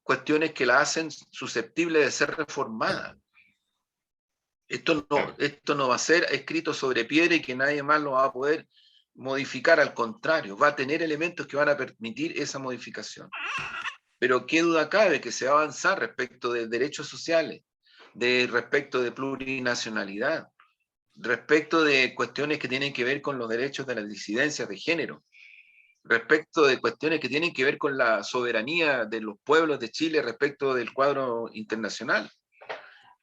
cuestiones que la hacen susceptible de ser reformada. Esto no va a ser escrito sobre piedra y que nadie más lo va a poder modificar, al contrario, va a tener elementos que van a permitir esa modificación. Pero qué duda cabe que se va a avanzar respecto de derechos sociales, respecto de plurinacionalidad, respecto de cuestiones que tienen que ver con los derechos de las disidencias de género, respecto de cuestiones que tienen que ver con la soberanía de los pueblos de Chile respecto del cuadro internacional.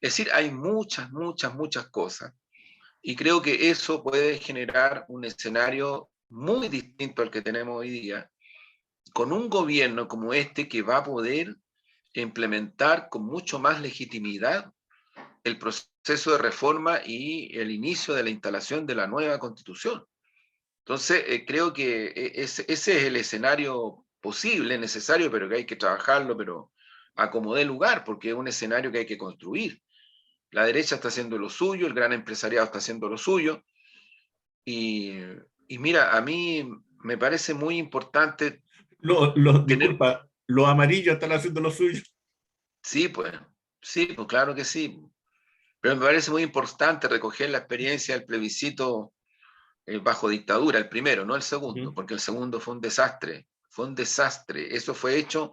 Es decir, hay muchas cosas. Y creo que eso puede generar un escenario muy distinto al que tenemos hoy día, con un gobierno como este que va a poder implementar con mucho más legitimidad el proceso de reforma y el inicio de la instalación de la nueva constitución. Entonces, creo que ese es el escenario posible, necesario, pero que hay que trabajarlo, pero a como dé lugar, porque es un escenario que hay que construir. La derecha está haciendo lo suyo, el gran empresariado está haciendo lo suyo, y, y mira, a mí me parece muy importante tener... Disculpa, los amarillos están haciendo lo suyo. Sí, pues claro que sí. Pero me parece muy importante recoger la experiencia del plebiscito bajo dictadura, el primero, no el segundo, porque el segundo fue un desastre. Fue un desastre. Eso fue hecho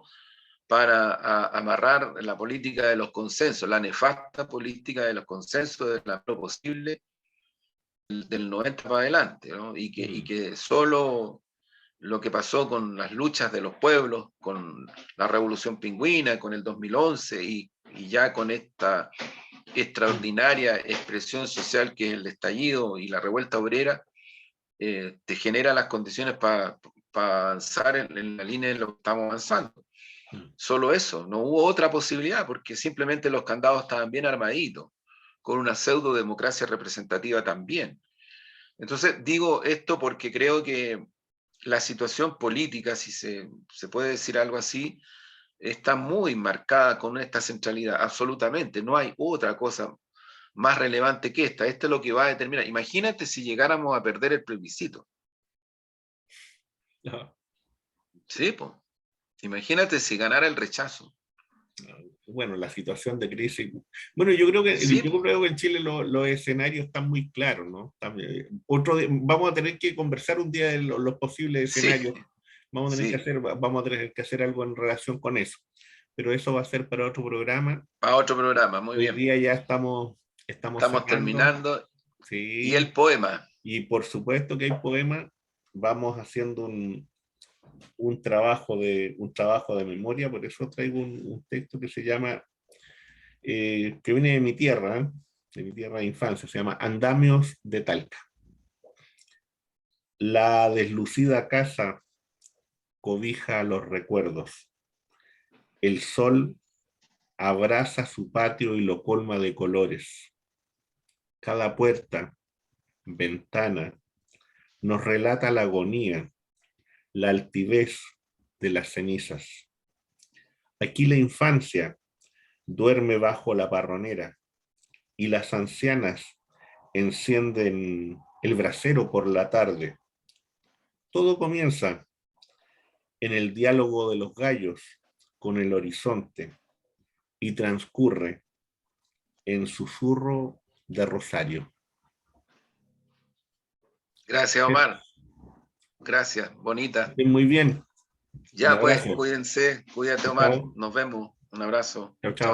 para amarrar la política de los consensos, la nefasta política de los consensos de lo posible del 90 para adelante, ¿no? Y que solo lo que pasó con las luchas de los pueblos, con la Revolución Pingüina, con el 2011 y ya con esta extraordinaria expresión social que es el estallido y la revuelta obrera, te genera las condiciones para avanzar en la línea en lo que estamos avanzando. Solo eso, no hubo otra posibilidad, porque simplemente los candados estaban bien armaditos, con una pseudo democracia representativa también. Entonces digo esto porque creo que la situación política, si se puede decir algo así, está muy marcada con esta centralidad, absolutamente, no hay otra cosa más relevante que esta. Esto es lo que va a determinar. Imagínate si llegáramos a perder el plebiscito. No. Sí, pues. Imagínate si ganara el rechazo. Bueno, la situación de crisis. Bueno, yo creo Sí, que en Chile los escenarios están muy claros, ¿no? Vamos a tener que conversar un día de los posibles sí, escenarios. sí. Vamos a tener que hacer algo en relación con eso. Pero eso va a ser para otro programa. Para otro programa, muy Hoy bien. día ya estamos Estamos cerrando. terminando. Y Sí. el poema. Y por supuesto que hay poemas. Vamos haciendo un trabajo de memoria, por eso traigo un texto que se llama, que viene de mi tierra de infancia, se llama Andamios de Talca. La deslucida casa cobija los recuerdos. El sol abraza su patio y lo colma de colores. Cada puerta, ventana, nos relata la agonía, la altivez de las cenizas. Aquí la infancia duerme bajo la parronera y las ancianas encienden el brasero por la tarde. Todo comienza en el diálogo de los gallos con el horizonte y transcurre en susurro de rosario. Gracias, Omar. Gracias, bonita. Estén muy bien. Un Ya pues, abrazo. cuídense. Cuídate, Omar. Chao. Nos vemos. Un abrazo. Chao, chao. Chao.